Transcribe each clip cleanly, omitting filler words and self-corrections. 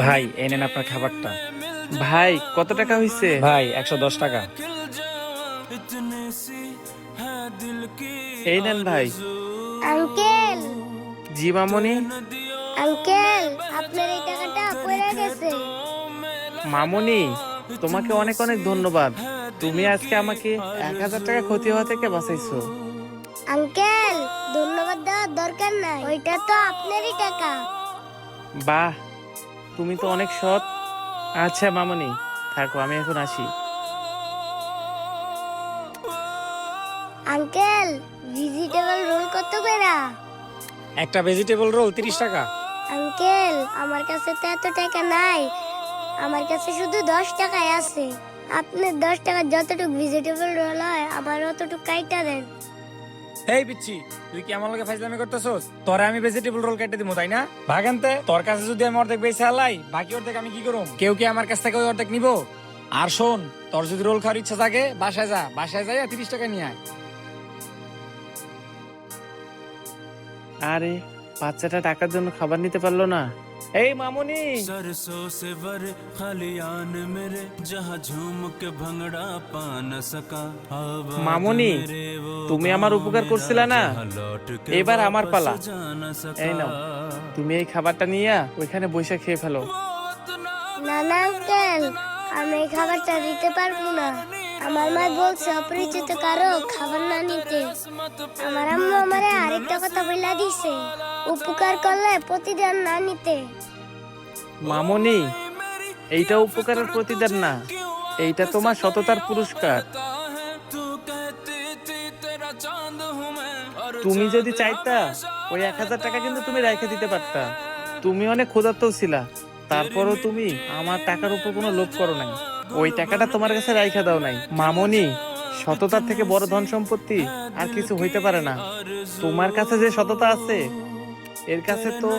ভাই এই নেন আপনার খাবারটা। ভাই কত টাকা হইছে? ভাই 110 টাকা। এই নেন ভাই। আঙ্কেল, জি মামুনি। আঙ্কেল, আপনার এই টাকাটা পড়ে গেছে। মামুনি, তোমাকে অনেক অনেক ধন্যবাদ। তুমি আজকে আমাকে 1,000 টাকা ক্ষতি হওয়া থেকে বাঁচাইছো। আঙ্কেল, ধন্যবাদ দেওয়ার দরকার নাই, ওইটা তো আপনারই টাকা। বাহ, তুমি তো অনেক সৎ। আচ্ছা মামুনি, থাকো, আমি এখন আসি। আঙ্কেল, ভেজিটেবল রোল কত করে? একটা ভেজিটেবল রোল 30 টাকা। আঙ্কেল, আমার কাছে তো এত টাকা নাই, আমার কাছে শুধু 10 টাকাই আছে। আপনি 10 টাকার যতটুকু ভেজিটেবল রোল হয় আমার অতটুকু কাইটা দেন। এই পিচ্ছি, তুই কি আমার লগে ফাইজলামি করতেছস? তোরে আমি ভেজিটেবল রোল কেটে দিমু, তাই না? ভাগানতে তোর কাছে যদি আমি অর্ধেক বেচে আলাই, বাকি অর্ধেক আমি কি করব? কেউ কি আমার কাছ থেকে ওই অর্ধেক নিবো? আর শোন, তোর যদি রোল খাওয়ার ইচ্ছা থাকে বাসায় যা, বাসায় যাই 30 টাকা নিয়ে আয়। আরে, বাচ্চাটা টাকার জন্য খাবার নিতে পারলো না। এই মামুনি, सरसों से वर खलियान मेरे जहाँ झूम के भंगड़ा पा न सका মামুনি, তুমি আমার উপকার করছিলা না, এবার আমার পালা। এই নাও, তুমি এই খাবারটা নিয়ে ওইখানে বসে খেয়ে ফেলো। না না আঙ্কেল, আমি এই খাবারটা দিতে পারবো না। আমার মা বলছে অপরিচিত কারো খাবার না নিতে। আমার আম্মু আমারে আরেকটা কথা বইলা দিছে, উপকার করলে প্রতিদান না নিতে। মামুনি, এইটা উপকারের প্রতিদান না, এইটা তোমার সততার পুরস্কার। তুমি যদি চাইতা, ওই 1,000 টাকা কিন্তু তুমি রেখে দিতে পারতা। তুমি অনেক ক্ষুধার্ত ছিলা, তারপরও তুমি আমার টাকার উপর কোনো লোভ করো নাই। ওই টাকাটা তোমার কাছে রাইখা দাও নাই। মামুনি, সততার থেকে বড় ধন সম্পত্তি আর কিছু হইতে পারে না। তোমার কাছে যে সততা আছে, এর কাছে তো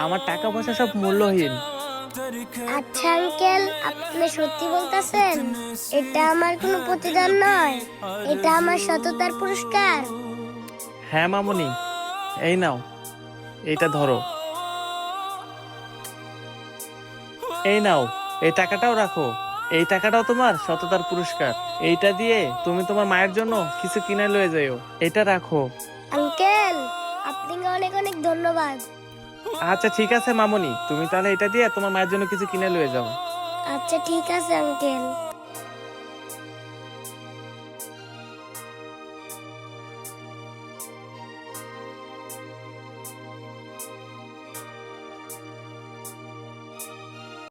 আমার টাকা পয়সা সব মূল্যহীন। আচ্ছা আঙ্কেল, আপনি সত্যি বলতেছেন? এটা আমার কোনো প্রতিদান নয়, এটা আমার সততার পুরস্কার। হ্যাঁ মামুনি, এই নাও, এইটা ধরো। এই নাও, এই টাকাটাও রাখো। এই টাকাটাও তোমার সততার পুরস্কার। এইটা দিয়ে তুমি তোমার মায়ের জন্য কিছু কিনে লয়ে যাও। এটা রাখো। আঙ্কেল, আপনাকে অনেক অনেক ধন্যবাদ। আচ্ছা ঠিক আছে মামুনি, তুমি তাহলে এটা দিয়ে তোমার মায়ের জন্য কিছু কিনে লয়ে যাও। আচ্ছা ঠিক আছে আঙ্কেল।